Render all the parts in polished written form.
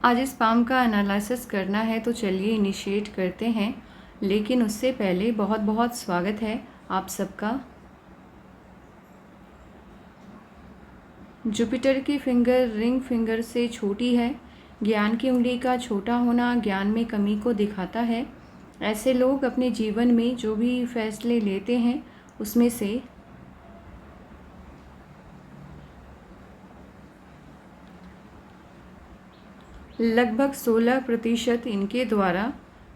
आज इस पाम का एनालिसिस करना है तो चलिए इनिशिएट करते हैं। लेकिन उससे पहले बहुत बहुत स्वागत है आप सबका। जुपिटर की फिंगर रिंग फिंगर से छोटी है। ज्ञान की उंगली का छोटा होना ज्ञान में कमी को दिखाता है। ऐसे लोग अपने जीवन में जो भी फैसले लेते हैं उसमें से लगभग 16% इनके द्वारा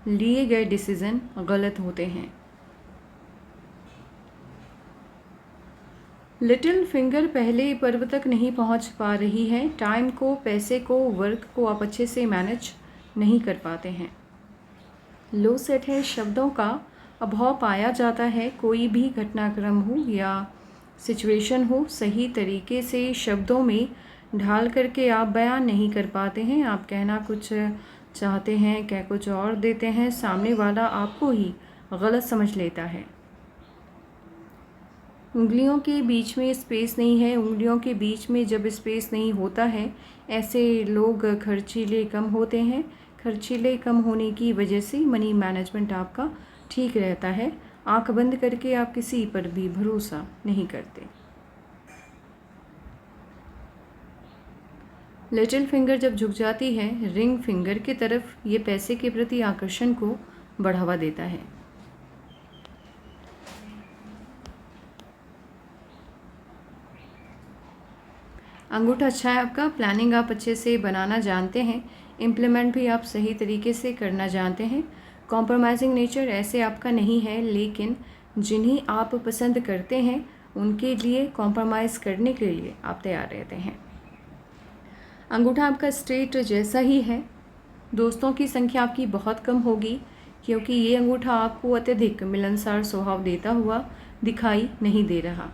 लिए गए डिसीज़न गलत होते हैं। लिटिल फिंगर पहले पर्व तक नहीं पहुंच पा रही है। टाइम को, पैसे को, वर्क को आप अच्छे से मैनेज नहीं कर पाते हैं। लो सेट है, शब्दों का अभाव पाया जाता है। कोई भी घटनाक्रम हो या सिचुएशन हो, सही तरीके से शब्दों में ढाल करके आप बयान नहीं कर पाते हैं। आप कहना कुछ चाहते हैं, कह कुछ और देते हैं, सामने वाला आपको ही गलत समझ लेता है। उंगलियों के बीच में स्पेस नहीं है। उंगलियों के बीच में जब स्पेस नहीं होता है, ऐसे लोग खर्चीले कम होते हैं। खर्चीले कम होने की वजह से मनी मैनेजमेंट आपका ठीक रहता है। आंख बंद करके आप किसी पर भी भरोसा नहीं करते। लिटिल फिंगर जब झुक जाती है रिंग फिंगर की तरफ, ये पैसे के प्रति आकर्षण को बढ़ावा देता है। अंगूठा अच्छा है आपका। प्लानिंग आप अच्छे से बनाना जानते हैं। इम्प्लीमेंट भी आप सही तरीके से करना जानते हैं। कॉम्प्रोमाइजिंग नेचर ऐसे आपका नहीं है, लेकिन जिन्हें आप पसंद करते हैं उनके लिए कॉम्प्रोमाइज़ करने के लिए आप तैयार रहते हैं। अंगूठा आपका स्ट्रेट जैसा ही है। दोस्तों की संख्या आपकी बहुत कम होगी, क्योंकि ये अंगूठा आपको अत्यधिक मिलनसार स्वभाव देता हुआ दिखाई नहीं दे रहा।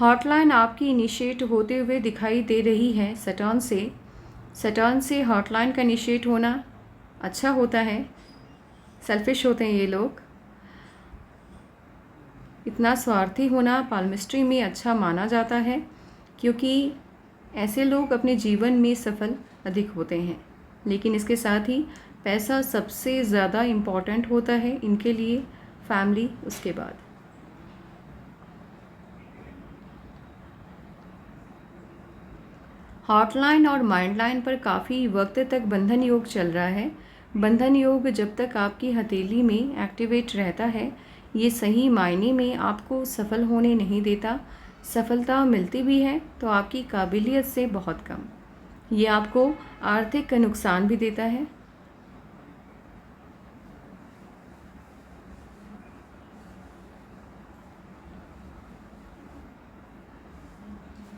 हॉटलाइन आपकी इनिशिएट होते हुए दिखाई दे रही है सटर्न से हॉटलाइन का इनिशिएट होना अच्छा होता है। सेल्फिश होते हैं ये लोग। इतना स्वार्थी होना पाल्मिस्ट्री में अच्छा माना जाता है, क्योंकि ऐसे लोग अपने जीवन में सफल अधिक होते हैं। लेकिन इसके साथ ही पैसा सबसे ज़्यादा इम्पॉर्टेंट होता है इनके लिए, फैमिली उसके बाद। हॉटलाइन और माइंड लाइन पर काफ़ी वक्त तक बंधन योग चल रहा है। बंधन योग जब तक आपकी हथेली में एक्टिवेट रहता है, ये सही मायने में आपको सफल होने नहीं देता। सफलता मिलती भी है तो आपकी काबिलियत से बहुत कम। ये आपको आर्थिक नुकसान भी देता है।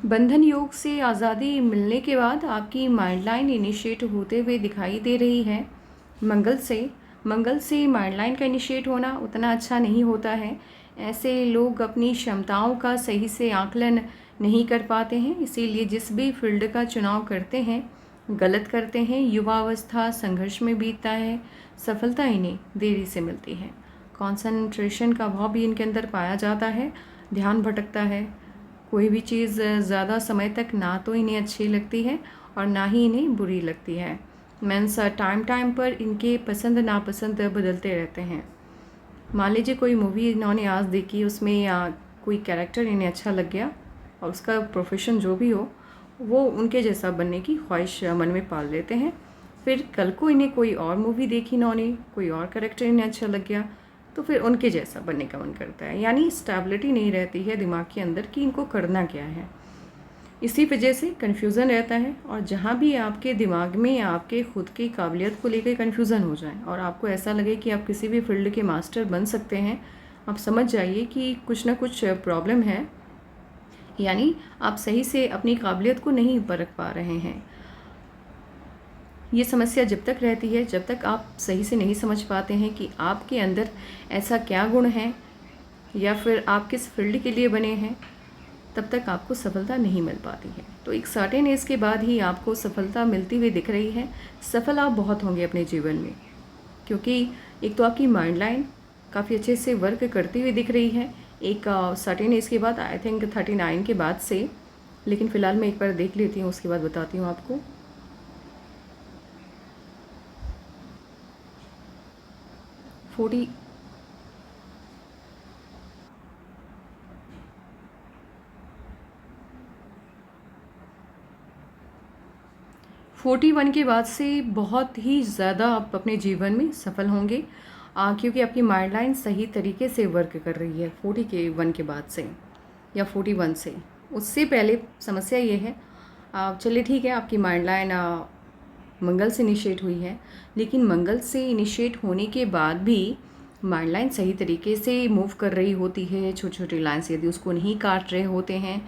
बंधन योग से आज़ादी मिलने के बाद आपकी माइंड लाइन इनिशिएट होते हुए दिखाई दे रही है मंगल से माइंड लाइन का इनिशिएट होना उतना अच्छा नहीं होता है। ऐसे लोग अपनी क्षमताओं का सही से आकलन नहीं कर पाते हैं, इसीलिए जिस भी फील्ड का चुनाव करते हैं गलत करते हैं। युवावस्था संघर्ष में बीतता है। सफलता इन्हें देरी से मिलती है। कॉन्सन्ट्रेशन का अभाव भी इनके अंदर पाया जाता है। ध्यान भटकता है। कोई भी चीज़ ज़्यादा समय तक ना तो इन्हें अच्छी लगती है और ना ही इन्हें बुरी लगती है। मीन्स टाइम पर इनके पसंद नापसंद बदलते रहते हैं। मान लीजिए कोई मूवी इन्होंने आज देखी, उसमें या कोई कैरेक्टर इन्हें अच्छा लग गया और उसका प्रोफेशन जो भी हो वो उनके जैसा बनने की ख्वाहिश मन में पाल लेते हैं। फिर कल को इन्हें कोई और मूवी देखी इन्होंने, कोई और कैरेक्टर इन्हें अच्छा लग गया तो फिर उनके जैसा बनने का मन करता है। यानी स्टेबिलिटी नहीं रहती है दिमाग के अंदर कि इनको करना क्या है। इसी वजह से कन्फ्यूज़न रहता है। और जहाँ भी आपके दिमाग में आपके खुद की काबिलियत को लेकर कन्फ्यूज़न हो जाए और आपको ऐसा लगे कि आप किसी भी फील्ड के मास्टर बन सकते हैं, आप समझ जाइए कि कुछ ना कुछ प्रॉब्लम है। यानी आप सही से अपनी काबिलियत को नहीं परख पा रहे हैं। ये समस्या जब तक रहती है, जब तक आप सही से नहीं समझ पाते हैं कि आपके अंदर ऐसा क्या गुण है या फिर आप किस फील्ड के लिए बने हैं, तब तक आपको सफलता नहीं मिल पाती है। तो एक सर्टेन एज के बाद ही आपको सफलता मिलती हुई दिख रही है। सफल आप बहुत होंगे अपने जीवन में, क्योंकि एक तो आपकी माइंड लाइन काफ़ी अच्छे से वर्क करती हुई दिख रही है। एक सर्टेन एज के बाद, आई थिंक 39 के बाद से लेकिन फ़िलहाल मैं एक बार देख लेती हूँ, उसके बाद बताती हूँ आपको। फोर्टी 41 के बाद से बहुत ही ज़्यादा आप अपने जीवन में सफल होंगे, क्योंकि आपकी माइंड लाइन सही तरीके से वर्क कर रही है 41 के बाद से या 41 से। उससे पहले समस्या ये है, चलिए ठीक है, आपकी माइंड लाइन मंगल से इनिशिएट हुई है, लेकिन मंगल से इनिशिएट होने के बाद भी माइंड लाइन सही तरीके से मूव कर रही होती है। छोटी छोटी लाइन्स यदि उसको नहीं काट रहे होते हैं,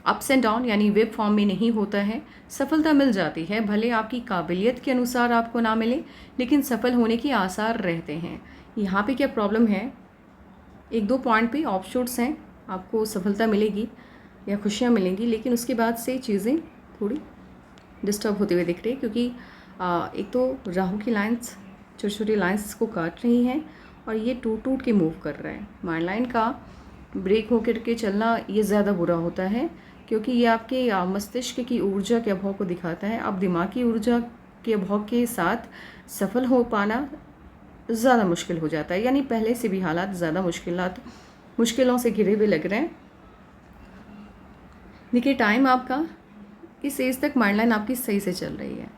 अप्स एंड डाउन यानी वेब फॉर्म में नहीं होता है, सफलता मिल जाती है। भले आपकी काबिलियत के अनुसार आपको ना मिले, लेकिन सफल होने के आसार रहते हैं। यहाँ पे क्या प्रॉब्लम है, एक दो पॉइंट पे ऑफशूट्स हैं, आपको सफलता मिलेगी या खुशियाँ मिलेंगी, लेकिन उसके बाद से चीज़ें थोड़ी डिस्टर्ब होते हुए दिख रही है, क्योंकि एक तो राहु की लाइन्स छोटी छोटी लाइन्स को काट रही हैं और ये टूट टूट के मूव कर रहा है। माइंड लाइन का ब्रेक होकर के चलना ये ज़्यादा बुरा होता है, क्योंकि ये आपके मस्तिष्क की ऊर्जा के अभाव को दिखाता है। अब दिमागी ऊर्जा के अभाव के साथ सफल हो पाना ज़्यादा मुश्किल हो जाता है, यानी पहले से भी हालात ज़्यादा मुश्किलों से घिरे हुए लग रहे हैं। देखिए, टाइम आपका इस एज तक माइंड लाइन आपकी सही से चल रही है।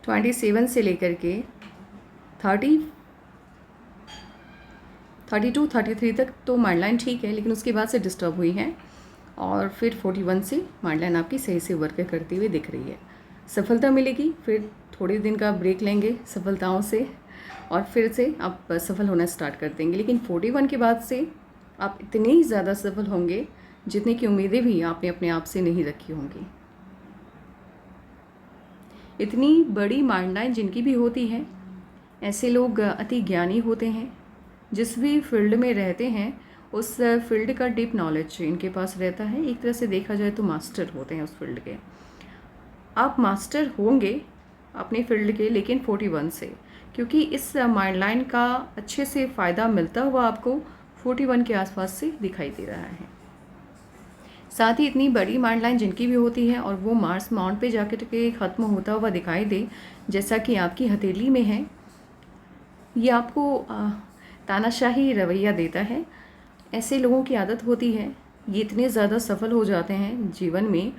27 से लेकर के 32 33 तक तो माइंड लाइन ठीक है, लेकिन उसके बाद से डिस्टर्ब हुई है, और फिर 41 से माइंड लाइन आपकी सही से वर्क करती हुई दिख रही है। सफलता मिलेगी, फिर थोड़े दिन का ब्रेक लेंगे सफलताओं से और फिर से आप सफल होना स्टार्ट कर देंगे। लेकिन 41 के बाद से आप इतने ही ज़्यादा सफल होंगे जितने की उम्मीदें भी आपने अपने आप से नहीं रखी होंगी। इतनी बड़ी माइंड लाइन जिनकी भी होती है, ऐसे लोग अति ज्ञानी होते हैं। जिस भी फील्ड में रहते हैं उस फील्ड का डीप नॉलेज इनके पास रहता है। एक तरह से देखा जाए तो मास्टर होते हैं उस फील्ड के। आप मास्टर होंगे अपने फील्ड के, लेकिन 41 से, क्योंकि इस माइंड लाइन का अच्छे से फ़ायदा मिलता हुआ आपको 41 के आसपास से दिखाई दे रहा है। साथ ही इतनी बड़ी माइंड लाइन जिनकी भी होती है और वो मार्स माउंट पे जाकर के ख़त्म होता हुआ दिखाई दे, जैसा कि आपकी हथेली में है, ये आपको तानाशाही रवैया देता है। ऐसे लोगों की आदत होती है, ये इतने ज़्यादा सफल हो जाते हैं जीवन में,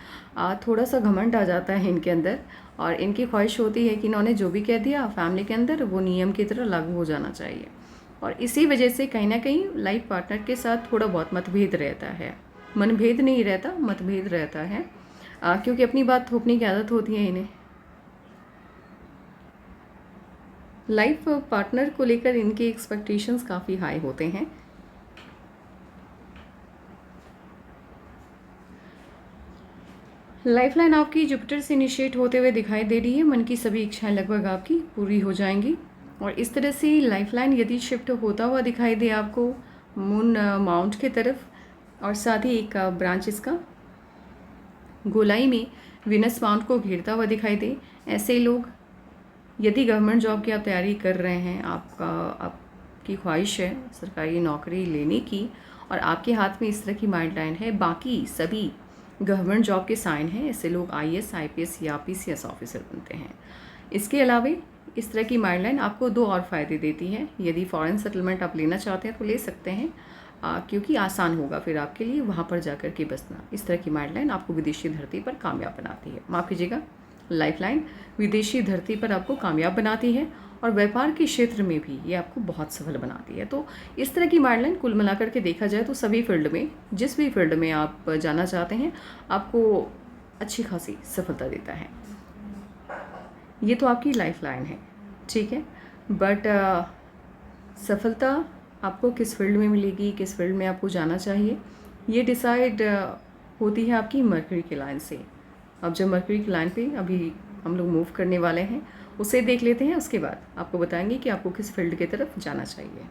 थोड़ा सा घमंड आ जाता है इनके अंदर, और इनकी ख्वाहिश होती है कि इन्होंने जो भी कह दिया फैमिली के अंदर वो नियम की तरह लागू हो जाना चाहिए। और इसी वजह से कहीं ना कहीं लाइफ पार्टनर के साथ थोड़ा बहुत मतभेद रहता है। मनभेद नहीं रहता, मतभेद रहता है, क्योंकि अपनी बात थोपने की आदत होती है इन्हें। लाइफ पार्टनर को लेकर इनके एक्सपेक्टेशंस काफ़ी हाई होते हैं। लाइफलाइन आपकी जुपिटर से इनिशिएट होते हुए दिखाई दे रही है। मन की सभी इच्छाएं लगभग आपकी पूरी हो जाएंगी, और इस तरह से लाइफलाइन यदि शिफ्ट होता हुआ दिखाई दे आपको मून माउंट की तरफ, और साथ ही एक ब्रांच इसका गोलाई में विनस माउंट को घेरता हुआ दिखाई दे, ऐसे लोग, यदि गवर्नमेंट जॉब की आप तैयारी कर रहे हैं, आपकी ख्वाहिश है सरकारी नौकरी लेने की, और आपके हाथ में इस तरह की माइंड लाइन है, बाकी सभी गवर्नमेंट जॉब के साइन हैं, ऐसे लोग IAS IPS या PCS ऑफिसर बनते हैं। इसके अलावा इस तरह की माइंड लाइन आपको दो और फ़ायदे देती है। यदि फॉरेन सेटलमेंट आप लेना चाहते हैं तो ले सकते हैं, क्योंकि आसान होगा फिर आपके लिए वहाँ पर जाकर के बसना। इस तरह की माइंड लाइन आपको विदेशी धरती पर कामयाब बनाती है। माफ़ कीजिएगा, लाइफलाइन विदेशी धरती पर आपको कामयाब बनाती है, और व्यापार के क्षेत्र में भी ये आपको बहुत सफल बनाती है। तो इस तरह की माइंड लाइन कुल मिलाकर के देखा जाए तो सभी फील्ड में, जिस भी फील्ड में आप जाना चाहते हैं, आपको अच्छी खासी सफलता देता है। ये तो आपकी लाइफलाइन है, ठीक है, बट सफलता आपको किस फील्ड में मिलेगी, किस फील्ड में आपको जाना चाहिए, ये डिसाइड होती है आपकी मरकरी की लाइन से। अब जब मरकरी की लाइन पे अभी हम लोग मूव करने वाले हैं, उसे देख लेते हैं, उसके बाद आपको बताएंगे कि आपको किस फील्ड की तरफ जाना चाहिए।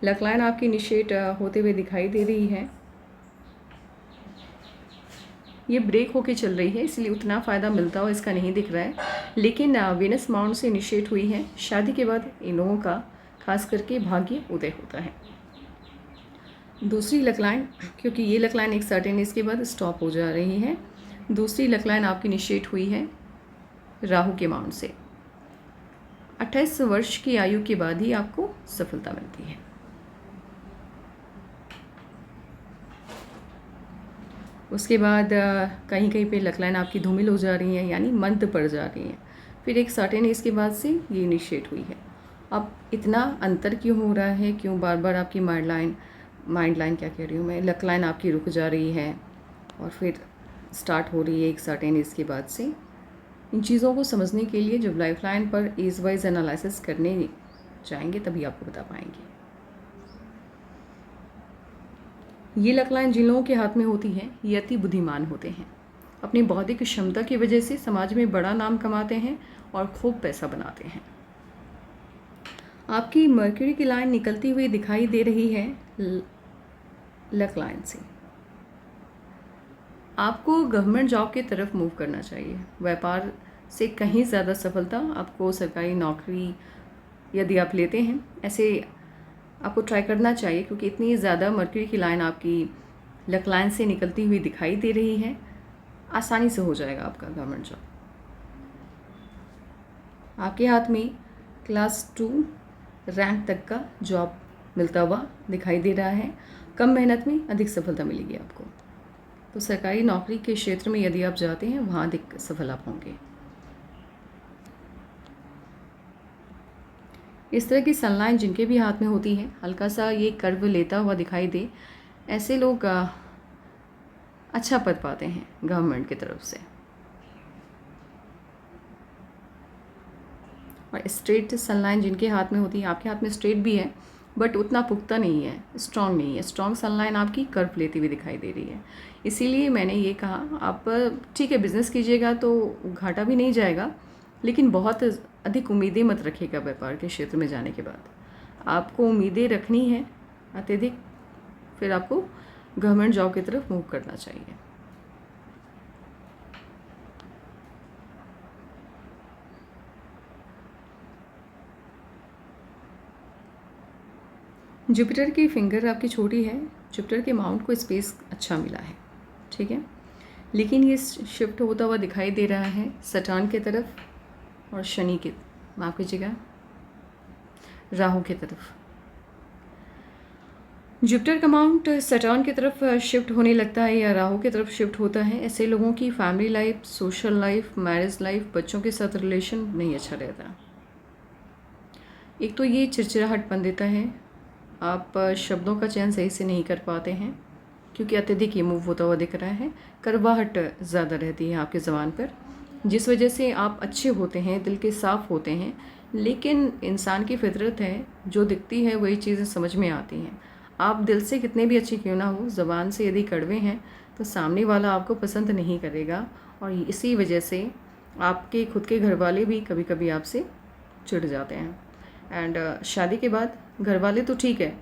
लक लाइन आपकी इनिशिएट होते हुए दिखाई दे रही है। ये ब्रेक होके चल रही है, इसलिए उतना फ़ायदा मिलता हो इसका नहीं दिख रहा है, लेकिन विनस माउंट से इनिशिएट हुई है। शादी के बाद इन लोगों का खास करके भाग्य उदय होता है। दूसरी लक लाइन, क्योंकि ये लक लाइन एक सर्टेन एज के बाद स्टॉप हो जा रही है, दूसरी लक लाइन आपकी इनिशिएट हुई है राहु के माउंट से। 28 वर्ष की आयु के बाद ही आपको सफलता मिलती है। उसके बाद कहीं कहीं पे लक लाइन आपकी धूमिल हो जा रही है, यानी मंद पड़ जा रही है। फिर एक सर्टेन एज के बाद से ये इनिशिएट हुई है। अब इतना अंतर क्यों हो रहा है, क्यों बार बार आपकी माइंड लाइन क्या कह रही हूँ मैं, लक लाइन आपकी रुक जा रही है और फिर स्टार्ट हो रही है एक सर्टेन एज के बाद से। इन चीज़ों को समझने के लिए जब लाइफ लाइन पर एज वाइज एनालिसिस करने जाएंगे तभी आपको बता पाएंगे। ये लक लाइन जिन लोगों के हाथ में होती है ये अति बुद्धिमान होते हैं, अपनी बौद्धिक क्षमता की वजह से समाज में बड़ा नाम कमाते हैं और खूब पैसा बनाते हैं। आपकी मर्क्यूरी की लाइन निकलती हुई दिखाई दे रही है लक लाइन से। आपको गवर्नमेंट जॉब की तरफ मूव करना चाहिए। व्यापार से कहीं ज़्यादा सफलता आपको सरकारी नौकरी यदि आप लेते हैं, ऐसे आपको ट्राई करना चाहिए, क्योंकि इतनी ज़्यादा मर्क्यूरी की लाइन आपकी लक लाइन से निकलती हुई दिखाई दे रही है। आसानी से हो जाएगा आपका गवर्नमेंट जॉब। आपके हाथ में क्लास 2 रैंक तक का जॉब मिलता हुआ दिखाई दे रहा है। कम मेहनत में अधिक सफलता मिलेगी आपको। तो सरकारी नौकरी के क्षेत्र में यदि आप जाते हैं वहाँ अधिक सफल आप होंगे। इस तरह की सनलाइन जिनके भी हाथ में होती है, हल्का सा ये कर्व लेता हुआ दिखाई दे, ऐसे लोग अच्छा पद पाते हैं गवर्नमेंट की तरफ से। और स्ट्रेट सनलाइन जिनके हाथ में होती है, आपके हाथ में स्ट्रेट भी है बट उतना पुख्ता नहीं है, स्ट्रॉन्ग नहीं है। स्ट्रॉन्ग सनलाइन आपकी कर्व लेती हुई दिखाई दे रही है। इसीलिए मैंने ये कहा, आप ठीक है बिज़नेस कीजिएगा तो घाटा भी नहीं जाएगा, लेकिन बहुत अधिक उम्मीदें मत रखिएगा व्यापार के क्षेत्र में जाने के बाद। आपको उम्मीदें रखनी है अत्यधिक, फिर आपको गवर्नमेंट जॉब की तरफ मूव करना चाहिए। जुपिटर की फिंगर आपकी छोटी है, जुपिटर के माउंट को स्पेस अच्छा मिला है, ठीक है, लेकिन ये शिफ्ट होता हुआ दिखाई दे रहा है सैटर्न की तरफ और शनि के, माफ़ कीजिएगा, राहु की तरफ। जुपिटर का माउंट सैटर्न की तरफ शिफ्ट होने लगता है या राहु की तरफ शिफ्ट होता है, ऐसे लोगों की family life, social life, marriage life, बच्चों के साथ रिलेशन नहीं अच्छा रहता। एक तो ये चिड़चिड़ाहट बन देता है, आप शब्दों का चयन सही से नहीं कर पाते हैं क्योंकि अत्यधिक ये मूव होता हुआ दिख रहा है। करवाहट ज़्यादा रहती है आपके ज़बान पर, जिस वजह से आप अच्छे होते हैं, दिल के साफ़ होते हैं, लेकिन इंसान की फितरत है, जो दिखती है वही चीज़ें समझ में आती हैं। आप दिल से कितने भी अच्छे क्यों ना हो, ज़बान से यदि कड़वे हैं तो सामने वाला आपको पसंद नहीं करेगा, और इसी वजह से आपके खुद के घर वाले भी कभी कभी आपसे चिढ़ जाते हैं। एंड शादी के बाद घर वाले तो ठीक है,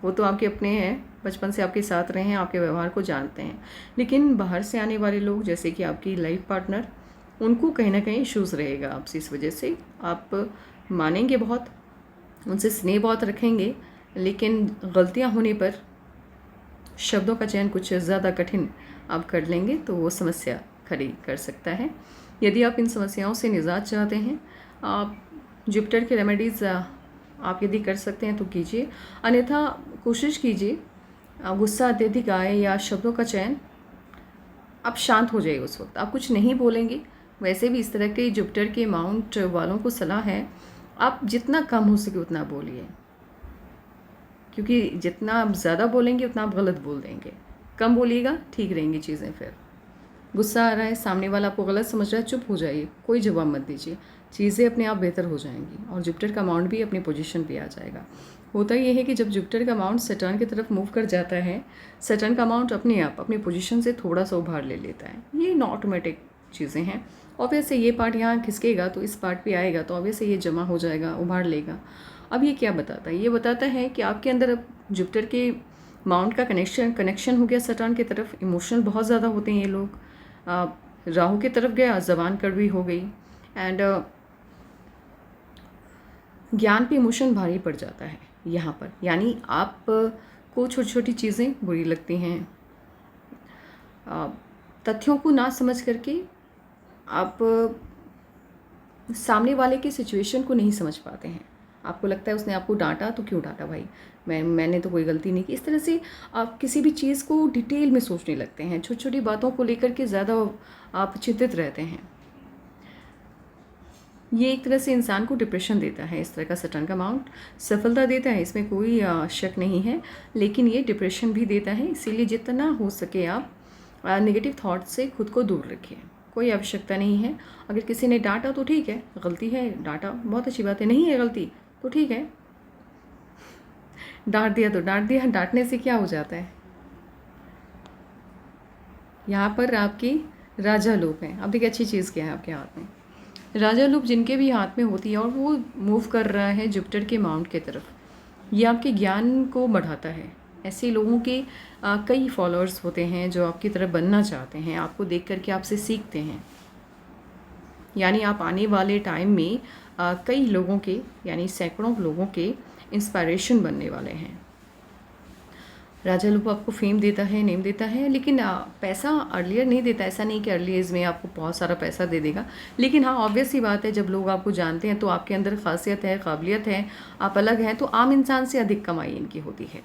वो तो आपके अपने हैं, बचपन से आपके साथ रहे हैं, आपके व्यवहार को जानते हैं, लेकिन बाहर से आने वाले लोग जैसे कि आपकी लाइफ पार्टनर, उनको कहीं ना कहीं इश्यूज़ रहेगा आपसे। इस वजह से आप मानेंगे बहुत, उनसे स्नेह बहुत रखेंगे, लेकिन गलतियां होने पर शब्दों का चयन कुछ ज़्यादा कठिन आप कर लेंगे तो वो समस्या खड़ी कर सकता है। यदि आप इन समस्याओं से निजात चाहते हैं, आप जुपिटर के रेमेडीज़ आप यदि कर सकते हैं तो कीजिए, अन्यथा कोशिश कीजिए गुस्सा अत्यधिक आए या शब्दों का चयन, आप शांत हो जाइए उस वक्त, आप कुछ नहीं बोलेंगे। वैसे भी इस तरह के जुपिटर के माउंट वालों को सलाह है, आप जितना कम हो सके उतना बोलिए, क्योंकि जितना आप ज़्यादा बोलेंगे उतना आप गलत बोल देंगे। कम बोलिएगा, ठीक रहेंगी चीज़ें। फिर गुस्सा आ रहा है, सामने वाला आपको गलत समझ रहा है, चुप हो जाइए, कोई जवाब मत दीजिए, चीज़ें अपने आप बेहतर हो जाएंगी और जुपिटर का माउंट भी अपनी पोजीशन पे आ जाएगा। होता यह है कि जब जुपिटर का माउंट सैटर्न की तरफ मूव कर जाता है, सैटर्न का माउंट अपने आप अपनी पोजीशन से थोड़ा सा उभार ले लेता है। ये ऑटोमेटिक चीज़ें हैं। ऑब्वियसली ये पार्ट यहाँ खिसकेगा तो इस पार्ट पे आएगा, तो ऑब्वियसली ये जमा हो जाएगा, उभार लेगा। अब ये क्या बताता है? ये बताता है कि आपके अंदर अब जुपिटर के माउंट का कनेक्शन हो गया सैटर्न की तरफ। इमोशनल बहुत ज़्यादा होते हैं ये लोग। राहु की तरफ गया, ज़बान कड़वी हो गई, एंड ज्ञान पे इमोशन भारी पड़ जाता है यहाँ पर। यानी आप को छोटी छोटी चीज़ें बुरी लगती हैं। तथ्यों को ना समझ करके आप सामने वाले की सिचुएशन को नहीं समझ पाते हैं। आपको लगता है उसने आपको डांटा तो क्यों डांटा भाई, मैंने तो कोई गलती नहीं की। इस तरह से आप किसी भी चीज़ को डिटेल में सोचने लगते हैं, छोटी छोटी बातों को लेकर के ज़्यादा आप चिंतित रहते हैं। ये एक तरह से इंसान को डिप्रेशन देता है। इस तरह का सटन का अमाउंट सफलता देता है, इसमें कोई शक नहीं है, लेकिन ये डिप्रेशन भी देता है। इसीलिए जितना हो सके आप नेगेटिव थॉट से खुद को दूर रखिए। कोई आवश्यकता नहीं है। अगर किसी ने डांटा तो ठीक है, गलती है, डांटा बहुत अच्छी बात है। नहीं है गलती तो ठीक है, डांट दिया तो डांट दिया, डांटने से क्या हो जाता है। यहाँ पर आपकी राजा लूप है। अब एक अच्छी चीज़ क्या है आपके हाथ में, राजा लूप जिनके भी हाथ में होती है और वो मूव कर रहा है जुपिटर के माउंट की तरफ, ये आपके ज्ञान को बढ़ाता है। ऐसे लोगों के कई फॉलोअर्स होते हैं जो आपकी तरह बनना चाहते हैं, आपको देख करके आपसे सीखते हैं। यानी आप आने वाले टाइम में कई लोगों के, यानी सैकड़ों लोगों के इंस्पायरेशन बनने वाले हैं। राजा लूप आपको फेम देता है, नेम देता है, लेकिन पैसा अर्लियर नहीं देता। ऐसा नहीं कि अर्ली एज में आपको बहुत सारा पैसा दे देगा, लेकिन हाँ ऑब्वियस ही बात है, जब लोग आपको जानते हैं तो आपके अंदर खासियत है, काबिलियत है, आप अलग हैं, तो आम इंसान से अधिक कमाई इनकी होती है।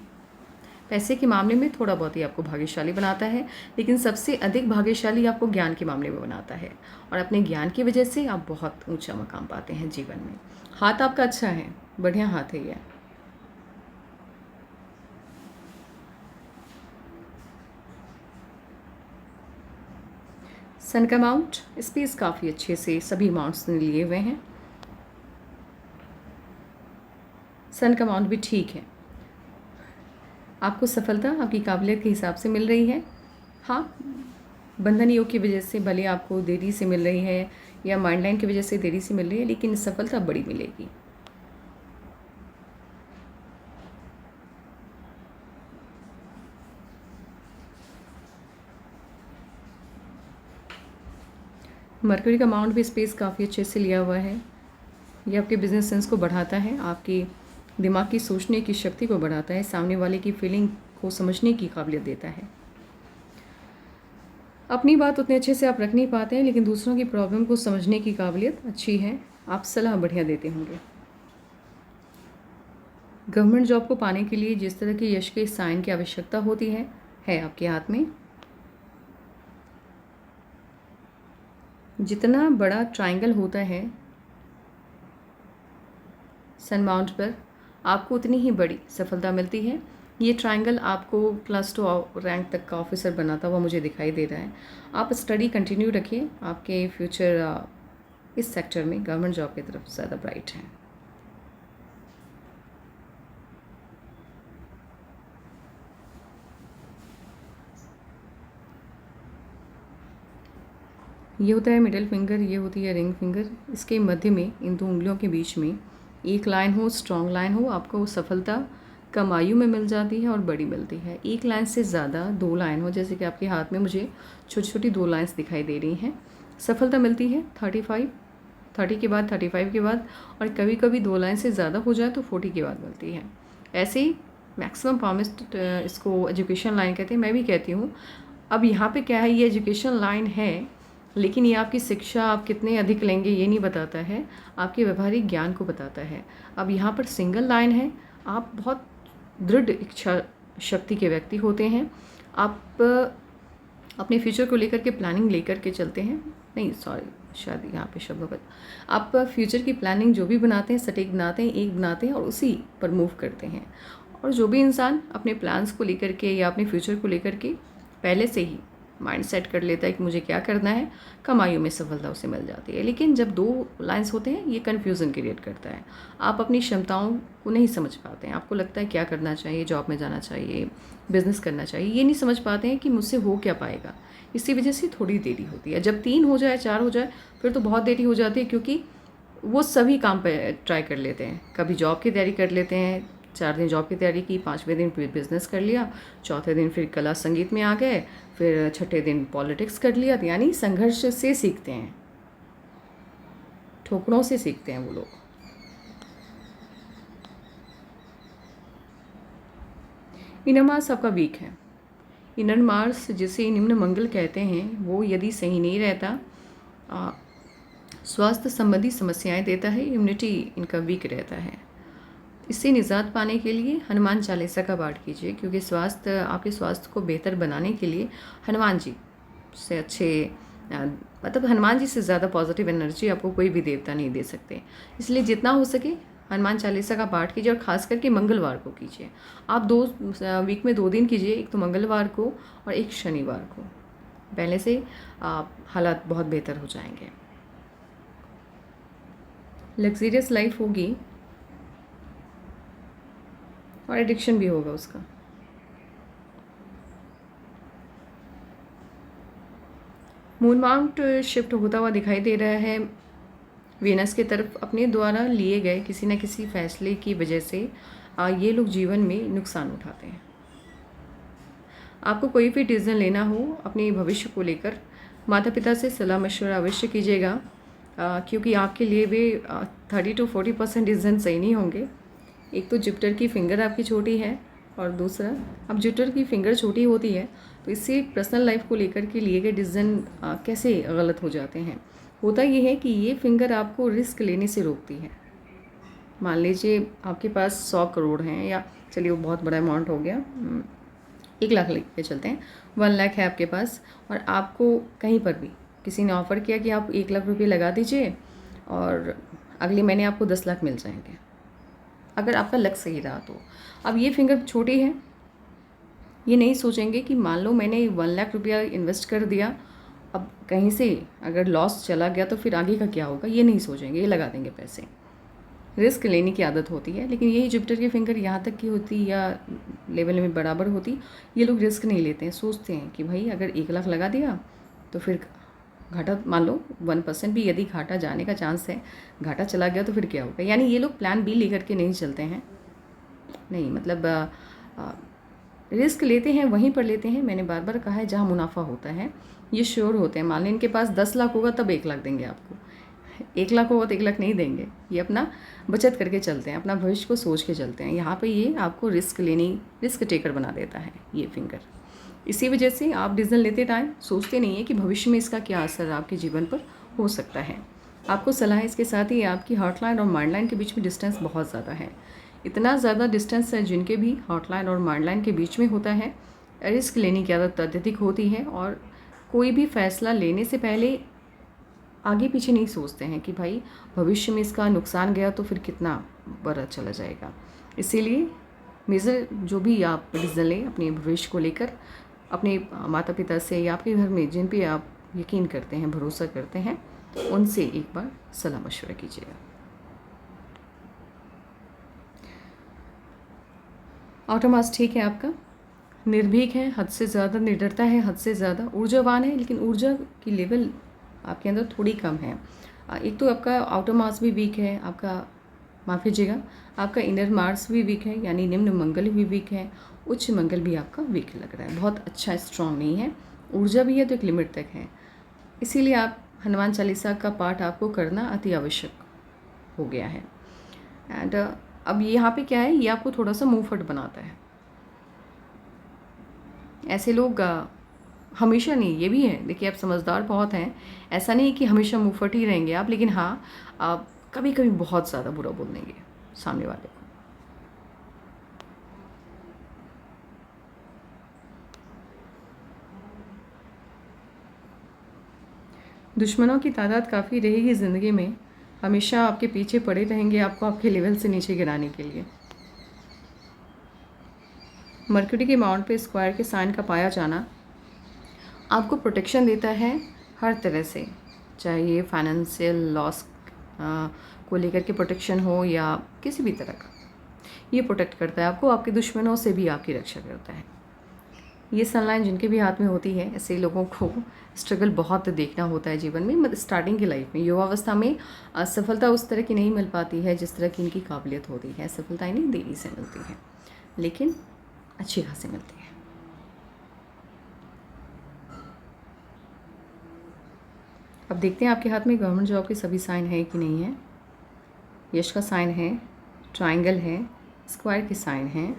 पैसे के मामले में थोड़ा बहुत ही आपको भाग्यशाली बनाता है, लेकिन सबसे अधिक भाग्यशाली आपको ज्ञान के मामले में बनाता है, और अपने ज्ञान की वजह से आप बहुत ऊंचा मकाम पाते हैं जीवन में। हाथ आपका अच्छा है, बढ़िया हाथ है ये। सन का अमाउंट, स्पेस काफ़ी अच्छे से सभी अमाउंट्स ने लिए हुए हैं। सन का अमाउंट भी ठीक है। आपको सफलता आपकी काबिलियत के हिसाब से मिल रही है। हाँ, बंधन योग की वजह से भले आपको देरी से मिल रही है या माइंड लाइन की वजह से देरी से मिल रही है, लेकिन सफलता बड़ी मिलेगी। मरकरी का अमाउंट भी स्पेस काफ़ी अच्छे से लिया हुआ है। ये आपके बिजनेस सेंस को बढ़ाता है, आपकी दिमाग की सोचने की शक्ति को बढ़ाता है, सामने वाले की फीलिंग को समझने की काबिलियत देता है। अपनी बात उतने अच्छे से आप रख नहीं पाते हैं, लेकिन दूसरों की प्रॉब्लम को समझने की काबिलियत अच्छी है। आप सलाह बढ़िया देते होंगे। गवर्नमेंट जॉब को पाने के लिए जिस तरह के यश के साइन की आवश्यकता होती है आपके हाथ में। जितना बड़ा ट्रायंगल होता है सन माउंट पर, आपको उतनी ही बड़ी सफलता मिलती है। ये ट्रायंगल आपको क्लास 2 रैंक तक का ऑफिसर बनाता हुआ मुझे दिखाई दे रहा है। आप स्टडी कंटिन्यू रखिए, आपके फ्यूचर इस सेक्टर में गवर्नमेंट जॉब की तरफ ज़्यादा ब्राइट हैं। ये होता है मिडिल फिंगर, ये होती है रिंग फिंगर। इसके मध्य में इन दो उंगलियों के बीच में एक लाइन हो, स्ट्रॉन्ग लाइन हो, आपको सफलता कम आयु में मिल जाती है और बड़ी मिलती है। एक लाइन से ज़्यादा दो लाइन हो, जैसे कि आपके हाथ में मुझे छोटी छोटी दो लाइन्स दिखाई दे रही हैं, सफलता मिलती है 30 के बाद, 35 के बाद, और कभी कभी दो लाइन से ज़्यादा हो जाए तो 40 के बाद मिलती है। ऐसे ही मैक्सिमम प्रॉमिस्ड, इसको एजुकेशन लाइन कहते हैं, मैं भी कहती हूँ। अब यहाँ पे क्या है, ये एजुकेशन लाइन है, लेकिन ये आपकी शिक्षा आप कितने अधिक लेंगे ये नहीं बताता है, आपके व्यवहारिक ज्ञान को बताता है। अब यहाँ पर सिंगल लाइन है, आप बहुत दृढ़ इच्छा शक्ति के व्यक्ति होते हैं। आप अपने फ्यूचर को लेकर के प्लानिंग लेकर के चलते हैं, नहीं सॉरी, शायद यहाँ पे शब्दों पर, आप फ्यूचर की प्लानिंग जो भी बनाते हैं सटीक बनाते हैं, एक बनाते हैं और उसी पर मूव करते हैं। और जो भी इंसान अपने प्लान्स को लेकर के या अपने फ्यूचर को लेकर के पहले से ही माइंड सेट कर लेता है कि मुझे क्या करना है, कम आयु में सफलता उसे मिल जाती है। लेकिन जब दो लाइंस होते हैं, ये कन्फ्यूज़न क्रिएट करता है। आप अपनी क्षमताओं को नहीं समझ पाते हैं, आपको लगता है क्या करना चाहिए, जॉब में जाना चाहिए, बिजनेस करना चाहिए, ये नहीं समझ पाते हैं कि मुझसे हो क्या पाएगा। इसी वजह से थोड़ी देरी होती है। जब 3 हो जाए, 4 हो जाए, फिर तो बहुत देरी हो जाती है, क्योंकि वो सभी काम पर ट्राई कर लेते हैं। कभी जॉब की तैयारी कर लेते हैं, 4 दिन जॉब की तैयारी की, 5वें दिन फिर बिज़नेस कर लिया, चौथे दिन फिर कला संगीत में आ गए, फिर छठे दिन पॉलिटिक्स कर लिया। यानी संघर्ष से सीखते हैं, ठोकरों से सीखते हैं वो लोग। इनर मार्स आपका वीक है। इनर मार्स जिसे निम्न मंगल कहते हैं वो यदि सही नहीं रहता, स्वास्थ्य संबंधी समस्याएं देता है, इम्यूनिटी इनका वीक रहता है। इससे निजात पाने के लिए हनुमान चालीसा का पाठ कीजिए, क्योंकि आपके स्वास्थ्य को बेहतर बनाने के लिए हनुमान जी से मतलब हनुमान जी से ज़्यादा पॉजिटिव एनर्जी आपको कोई भी देवता नहीं दे सकते। इसलिए जितना हो सके हनुमान चालीसा का पाठ कीजिए, और ख़ास करके मंगलवार को कीजिए। आप वीक में 2 दिन कीजिए, एक तो मंगलवार को और एक शनिवार को। पहले से हालात बहुत बेहतर हो जाएंगे। लग्जरियस लाइफ होगी और एडिक्शन भी होगा उसका। मून माउंट शिफ्ट होता हुआ दिखाई दे रहा है वीनस की तरफ। अपने द्वारा लिए गए किसी न किसी फैसले की वजह से ये लोग जीवन में नुकसान उठाते हैं। आपको कोई भी डिसीजन लेना हो अपने भविष्य को लेकर, माता पिता से सलाह मशवरा अवश्य कीजिएगा, क्योंकि आपके लिए वे 30 to 40% डिसीजन सही नहीं होंगे। एक तो जुपिटर की फिंगर आपकी छोटी है, और दूसरा अब जुपिटर की फिंगर छोटी होती है तो इससे पर्सनल लाइफ को लेकर के लिए गए डिसीजन कैसे गलत हो जाते हैं। होता ये है कि ये फिंगर आपको रिस्क लेने से रोकती है। मान लीजिए आपके पास 100 करोड़ हैं, या चलिए वो बहुत बड़ा अमाउंट हो गया, 1 लाख लेके चलते हैं, 1 लाख है आपके पास, और आपको कहीं पर भी किसी ने ऑफ़र किया कि आप 1 लाख रुपये लगा दीजिए और अगले महीने आपको 10 लाख मिल जाएंगे, अगर आपका लक सही रहा तो। अब ये फिंगर छोटी है, ये नहीं सोचेंगे कि मान लो मैंने 1 लाख रुपया इन्वेस्ट कर दिया, अब कहीं से अगर लॉस चला गया तो फिर आगे का क्या होगा, ये नहीं सोचेंगे, ये लगा देंगे पैसे। रिस्क लेने की आदत होती है, लेकिन यही जुपिटर की फिंगर यहाँ तक की होती या लेवल में बराबर होती, ये लोग रिस्क नहीं लेते हैं। सोचते हैं कि भाई अगर 1 लाख लगा दिया तो फिर घाटा, मान लो 1% भी यदि घाटा जाने का चांस है, घाटा चला गया तो फिर क्या होगा। यानी ये लोग प्लान बी लेकर के नहीं चलते हैं, नहीं मतलब रिस्क लेते हैं वहीं पर लेते हैं। मैंने बार बार कहा है जहाँ मुनाफा होता है ये श्योर होते हैं। मान लें इनके पास 10 लाख होगा तब 1 लाख देंगे आपको, 1 लाख होगा तो 1 लाख नहीं देंगे। ये अपना बचत करके चलते हैं, अपना भविष्य को सोच के चलते हैं। यहाँ पे ये आपको रिस्क टेकर बना देता है ये फिंगर। इसी वजह से आप डिसीजन लेते टाइम सोचते नहीं है कि भविष्य में इसका क्या असर आपके जीवन पर हो सकता है। आपको सलाह है इसके साथ ही आपकी हॉटलाइन और माइंडलाइन के बीच में डिस्टेंस बहुत ज़्यादा है। इतना ज़्यादा डिस्टेंस है जिनके भी हॉटलाइन और माइंडलाइन के बीच में होता है, रिस्क लेने की आदत अत्यधिक होती है, और कोई भी फैसला लेने से पहले आगे पीछे नहीं सोचते हैं कि भाई भविष्य में इसका नुकसान गया तो फिर कितना बड़ा चला जाएगा। इसीलिए मेजर जो भी आप डिसीजन लें अपने भविष्य को लेकर, अपने माता पिता से या आपके घर में जिन पे आप यकीन करते हैं, भरोसा करते हैं, उनसे एक बार सलाह मशवरा कीजिएगा। ऑटोमास ठीक है आपका, निर्भीक है, हद से ज़्यादा निडरता है, हद से ज़्यादा ऊर्जावान है, लेकिन ऊर्जा की लेवल आपके अंदर थोड़ी कम है। एक तो आपका आउटर मार्स भी वीक है, आपका माफ़ कीजिएगा, आपका इनर मार्स भी वीक है, यानी निम्न मंगल भी वीक है, उच्च मंगल भी आपका वीक लग रहा है, बहुत अच्छा स्ट्रॉन्ग नहीं है। ऊर्जा भी है तो एक लिमिट तक है, इसीलिए आप हनुमान चालीसा का पाठ आपको करना अति आवश्यक हो गया है। एंड अब यहाँ पे क्या है, ये आपको थोड़ा सा मुँहफट बनाता है। ऐसे लोग हमेशा नहीं, ये भी है, देखिए आप समझदार बहुत हैं, ऐसा नहीं कि हमेशा मुँहफट ही रहेंगे आप, लेकिन हाँ आप कभी कभी बहुत ज़्यादा बुरा बोल देंगे सामने वाले को। दुश्मनों की तादाद काफ़ी रहेगी ज़िंदगी में, हमेशा आपके पीछे पड़े रहेंगे आपको आपके लेवल से नीचे गिराने के लिए। मरकरी के माउंट पे स्क्वायर के साइन का पाया जाना आपको प्रोटेक्शन देता है हर तरह से, चाहे ये फाइनेंशियल लॉस को लेकर के प्रोटेक्शन हो या किसी भी तरह का, ये प्रोटेक्ट करता है आपको, आपके दुश्मनों से भी आपकी रक्षा करता है। ये सनलाइन जिनके भी हाथ में होती है, ऐसे लोगों को स्ट्रगल बहुत देखना होता है जीवन में, मतलब स्टार्टिंग की लाइफ में, युवावस्था में सफलता उस तरह की नहीं मिल पाती है जिस तरह की इनकी काबिलियत होती है। सफलता इन्हें देरी से मिलती है, लेकिन अच्छी खासी मिलती है। अब देखते हैं आपके हाथ में गवर्नमेंट जॉब के सभी साइन है कि नहीं है। यश का साइन है, ट्रायंगल है, स्क्वायर के साइन हैं,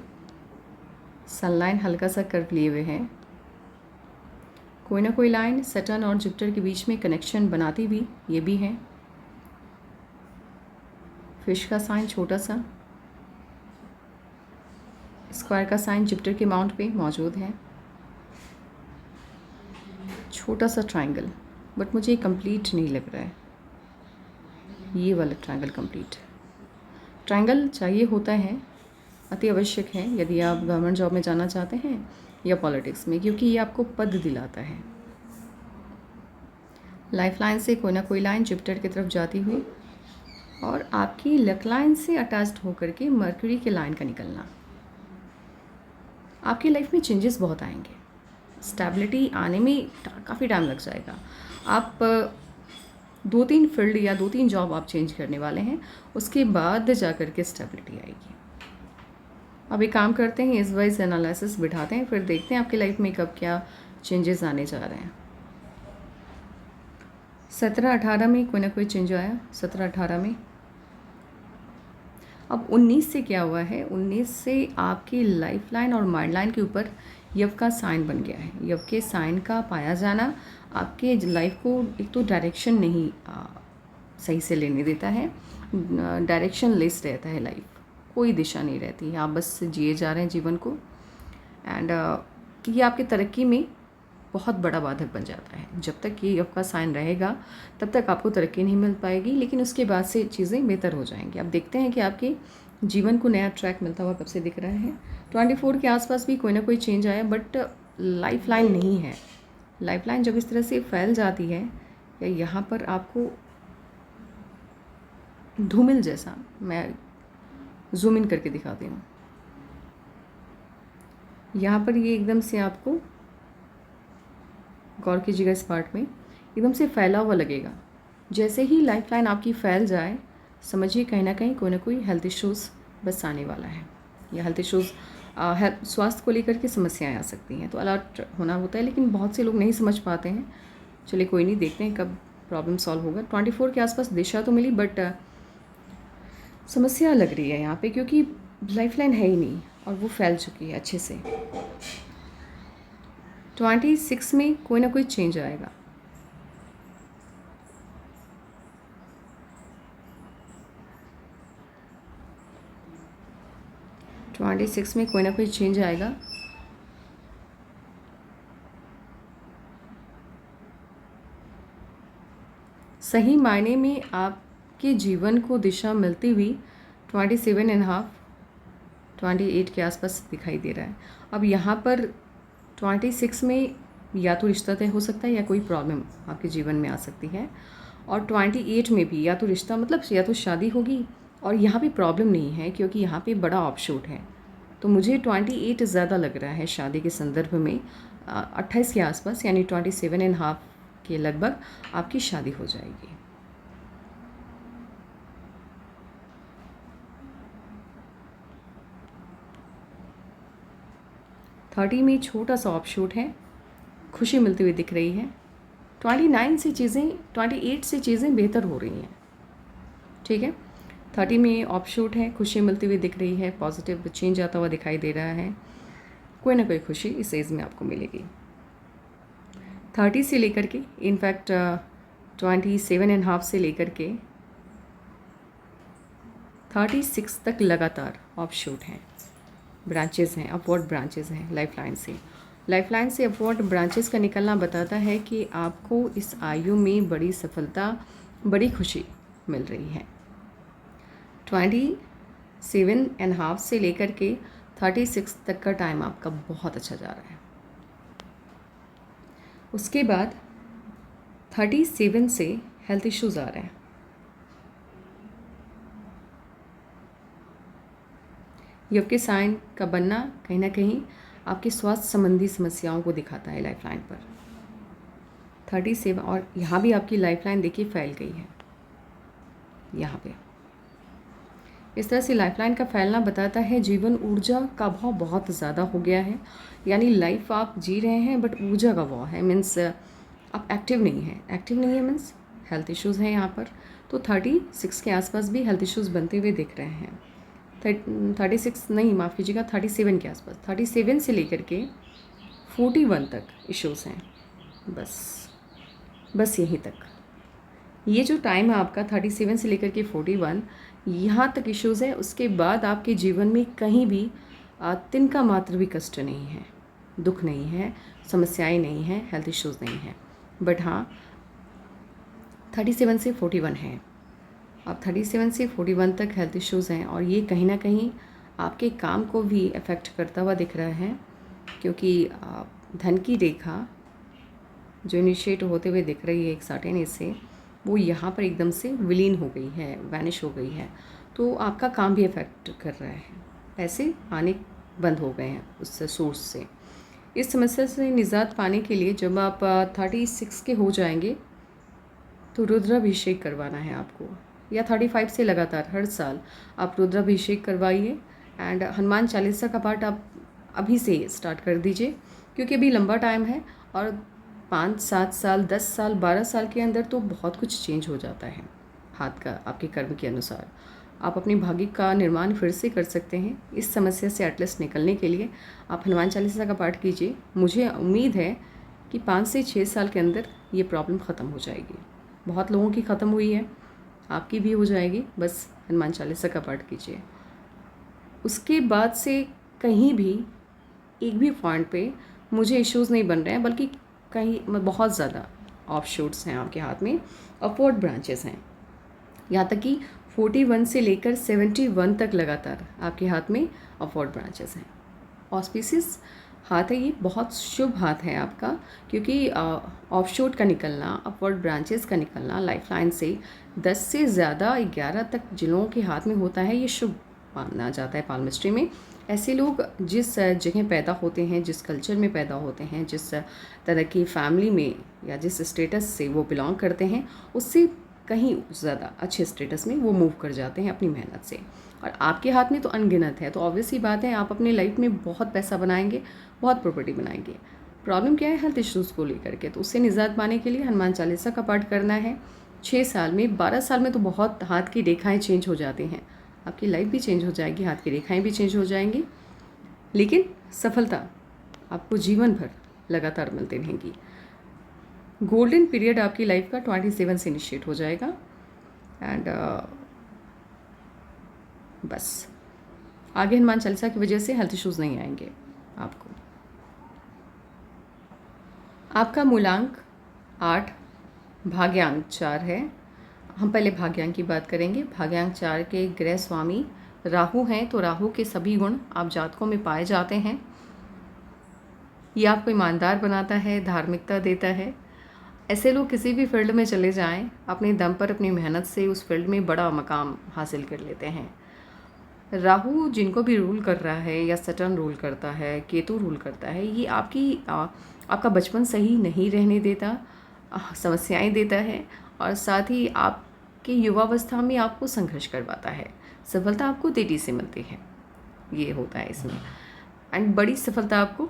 सनलाइन हल्का सा कर्व लिए हुए हैं। कोई ना कोई लाइन सैटर्न और जुपिटर के बीच में कनेक्शन बनाती भी, ये भी है। फिश का साइन छोटा सा, स्क्वायर का साइन जुपिटर के माउंट पे मौजूद है। छोटा सा ट्रायंगल, बट मुझे कंप्लीट नहीं लग रहा है। ये वाला ट्रायंगल कंप्लीट, ट्रायंगल चाहिए होता है, अति आवश्यक है यदि आप गवर्नमेंट जॉब में जाना चाहते हैं या पॉलिटिक्स में, क्योंकि ये आपको पद दिलाता है। लाइफ लाइन से कोई ना कोई लाइन जुपिटर की तरफ जाती हुई और आपकी लक लाइन से अटैच्ड होकर के मर्क्यूरी के लाइन का निकलना। आपकी लाइफ में चेंजेस बहुत आएंगे, स्टेबिलिटी आने में काफ़ी टाइम लग जाएगा। आप 2-3 फील्ड या 2-3 जॉब आप चेंज करने वाले हैं, उसके बाद जा कर के स्टेबिलिटी आएगी। अब एक काम करते हैं, इस वाइज एनालिसिस बिठाते हैं, फिर देखते हैं आपकी लाइफ में कब क्या चेंजेस आने जा रहे हैं। 17-18 में कोई ना कोई चेंज आया, 17-18 में। अब 19 से क्या हुआ है, 19 से आपकी लाइफ लाइन और माइंड लाइन के ऊपर यव का साइन बन गया है। यव के साइन का पाया जाना आपके लाइफ को एक तो डायरेक्शन नहीं सही से लेने देता है, डायरेक्शन लेस रहता है लाइफ, कोई दिशा नहीं रहती, आप बस जिए जा रहे हैं जीवन को। एंड ये आपकी तरक्की में बहुत बड़ा बाधक बन जाता है। जब तक ये यव का साइन रहेगा तब तक आपको तरक्की नहीं मिल पाएगी, लेकिन उसके बाद से चीज़ें बेहतर हो जाएंगी। आप देखते हैं कि आपके जीवन को नया ट्रैक मिलता हुआ कब से दिख रहा है। 24 के आसपास भी कोई ना कोई चेंज आया, बट लाइफ लाइन नहीं है। लाइफ लाइन जब इस तरह से फैल जाती है या यहाँ पर आपको धूमिल जैसा, मैं जूम इन करके दिखाती हूँ, यहाँ पर ये एकदम से आपको, गौर कीजिएगा इस पार्ट में, एकदम से फैला हुआ लगेगा। जैसे ही लाइफ लाइन आपकी फैल जाए, समझिए कहीं ना कहीं कोई ना कोई हेल्थ इश्यूज़ बस आने वाला है, या हेल्थ इश्यूज़ स्वास्थ्य को लेकर के समस्याएं आ सकती हैं, तो अलर्ट होना होता है, लेकिन बहुत से लोग नहीं समझ पाते हैं। चलिए कोई नहीं, देखते हैं कब प्रॉब्लम सॉल्व होगा। 24 के आसपास दिशा तो मिली, बट समस्या लग रही है यहाँ पे, क्योंकि लाइफ लाइन है ही नहीं और वो फैल चुकी है अच्छे से। 26 में कोई ना कोई चेंज आएगा। में कोई ना कोई चेंज आएगा। सही मायने में आपके जीवन को दिशा मिलती हुई 27.5, 28 के आसपास दिखाई दे रहा है। अब यहाँ पर 26 में या तो रिश्ता तय हो सकता है या कोई प्रॉब्लम आपके जीवन में आ सकती है, और 28 में भी या तो रिश्ता मतलब या तो शादी होगी, और यहाँ पे प्रॉब्लम नहीं है क्योंकि यहाँ पे बड़ा ऑफशूट है। तो मुझे 28 ज़्यादा लग रहा है शादी के संदर्भ में। 28 के आसपास यानी 27.5 के लगभग आपकी शादी हो जाएगी। थर्टी में छोटा सा ऑफशूट है, खुशी मिलती हुई दिख रही है। 29 से चीज़ें बेहतर हो रही हैं, ठीक है। 30 में ऑफशूट है, खुशी मिलती हुई दिख रही है, पॉजिटिव चेंज आता हुआ दिखाई दे रहा है। कोई ना कोई खुशी इस एज में आपको मिलेगी। 30 से लेकर के इनफैक्ट 27.5 से लेकर के 36 तक लगातार ऑफशूट हैं, ब्रांचेस हैं, अपवर्ड ब्रांचेस हैं लाइफ लाइन से अपवर्ड ब्रांचेस का निकलना बताता है कि आपको इस आयु में बड़ी सफलता, बड़ी खुशी मिल रही है। 27.5 से लेकर के 36 तक का टाइम आपका बहुत अच्छा जा रहा है। उसके बाद 37 से हेल्थ इश्यूज़ आ रहे हैं। यव के साइन का बनना कहीं ना कहीं आपके स्वास्थ्य संबंधी समस्याओं को दिखाता है लाइफ लाइन पर। 37 और यहाँ भी आपकी लाइफ लाइन देखिए फैल गई है। यहाँ पे इस तरह से लाइफ लाइन का फैलना बताता है जीवन ऊर्जा का भाव बहुत ज़्यादा हो गया है, यानी लाइफ आप जी रहे हैं बट ऊर्जा का भाव है, मीन्स आप एक्टिव नहीं है मीन्स हेल्थ इश्यूज़ हैं यहाँ पर। तो 36 के आसपास भी हेल्थ इश्यूज़ बनते हुए दिख रहे हैं। 36 नहीं, माफ़ कीजिएगा, 37 के आसपास, 37 से लेकर के 41 तक इश्यूज़ हैं। बस यहीं तक। ये जो टाइम है आपका 37 से लेकर के 41, यहाँ तक इश्यूज़ है। उसके बाद आपके जीवन में कहीं भी तिनका मात्र भी कष्ट नहीं है, दुख नहीं है, समस्याएं नहीं हैं, हेल्थ इश्यूज़ नहीं हैं। बट हाँ, 37 से 41 है। अब 37 से 41 तक हेल्थ इश्यूज़ हैं, और ये कहीं ना कहीं आपके काम को भी अफेक्ट करता हुआ दिख रहा है, क्योंकि धन की रेखा जो इनिशिएट होते हुए दिख रही है एक सर्टेन एज से, वो यहाँ पर एकदम से विलीन हो गई है, वैनिश हो गई है। तो आपका काम भी अफेक्ट कर रहा है, पैसे आने बंद हो गए हैं उस सोर्स से। इस समस्या से निजात पाने के लिए जब आप 36 के हो जाएंगे तो रुद्राभिषेक करवाना है आपको, या 35 से लगातार हर साल आप रुद्राभिषेक करवाइए। एंड हनुमान चालीसा का पाठ आप अभी से स्टार्ट कर दीजिए, क्योंकि अभी लंबा टाइम है, और 5, 7 साल, 10 साल, 12 साल के अंदर तो बहुत कुछ चेंज हो जाता है हाथ का, आपके कर्म के अनुसार। आप अपनी भाग्य का निर्माण फिर से कर सकते हैं। इस समस्या से एटलीस्ट निकलने के लिए आप हनुमान चालीसा का पाठ कीजिए। मुझे उम्मीद है कि 5 से 6 साल के अंदर ये प्रॉब्लम ख़त्म हो जाएगी। बहुत लोगों की ख़त्म हुई है, आपकी भी हो जाएगी। बस हनुमान चालीसा का पाठ कीजिए। उसके बाद से कहीं भी एक भी पॉइंट पे मुझे इश्यूज़ नहीं बन रहे हैं, बल्कि कहीं बहुत ज़्यादा ऑफशूट्स हैं आपके हाथ में, अपवर्ड ब्रांचेस हैं। यहाँ तक कि 41 से लेकर 71 तक लगातार आपके हाथ में अपवर्ड ब्रांचेस हैं। ऑस्पिसिस हाथ है, ये बहुत शुभ हाथ है आपका, क्योंकि ऑफशूट का निकलना, अपवर्ड ब्रांचेस का निकलना लाइफलाइन से 10 से ज़्यादा 11 तक जिलों के हाथ में होता है, ये शुभ माना जाता है पाल्मिस्ट्री में। ऐसे लोग जिस जगह पैदा होते हैं, जिस कल्चर में पैदा होते हैं, जिस तरह की फैमिली में या जिस स्टेटस से वो बिलोंग करते हैं, उससे कहीं ज़्यादा अच्छे स्टेटस में वो मूव कर जाते हैं अपनी मेहनत से। और आपके हाथ में तो अनगिनत है, तो ऑब्वियस ही बात है आप अपनी लाइफ में बहुत पैसा बनाएंगे, बहुत प्रॉपर्टी बनाएंगे। प्रॉब्लम क्या है? हेल्थ इश्यूज़ को लेकर के। तो उससे निजात पाने के लिए हनुमान चालीसा का पाठ करना है। 6 साल में, 12 साल में तो बहुत हाथ की रेखाएँ चेंज हो जाती हैं, आपकी लाइफ भी चेंज हो जाएगी, हाथ की रेखाएँ भी चेंज हो जाएंगी, लेकिन सफलता आपको जीवन भर लगातार मिलती रहेंगी। गोल्डन पीरियड आपकी लाइफ का 27 से इनिशिएट हो जाएगा। एंड बस आगे हनुमान चालीसा की वजह से हेल्थ इश्यूज़ नहीं आएंगे आपको। आपका मूलांक 8, भाग्यांक 4 है। हम पहले भाग्यांक की बात करेंगे। भाग्यांक 4 के ग्रह स्वामी राहु हैं, तो राहु के सभी गुण आप जातकों में पाए जाते हैं। ये आपको ईमानदार बनाता है, धार्मिकता देता है। ऐसे लोग किसी भी फील्ड में चले जाएं, अपने दम पर अपनी मेहनत से उस फील्ड में बड़ा मकाम हासिल कर लेते हैं। राहु जिनको भी रूल कर रहा है, या सटर्न रूल करता है, केतु रूल करता है, ये आपका बचपन सही नहीं रहने देता, समस्याएं देता है, और साथ ही आपकी युवावस्था में आपको संघर्ष करवाता है। सफलता आपको तेजी से मिलती है, ये होता है इसमें। एंड बड़ी सफलता आपको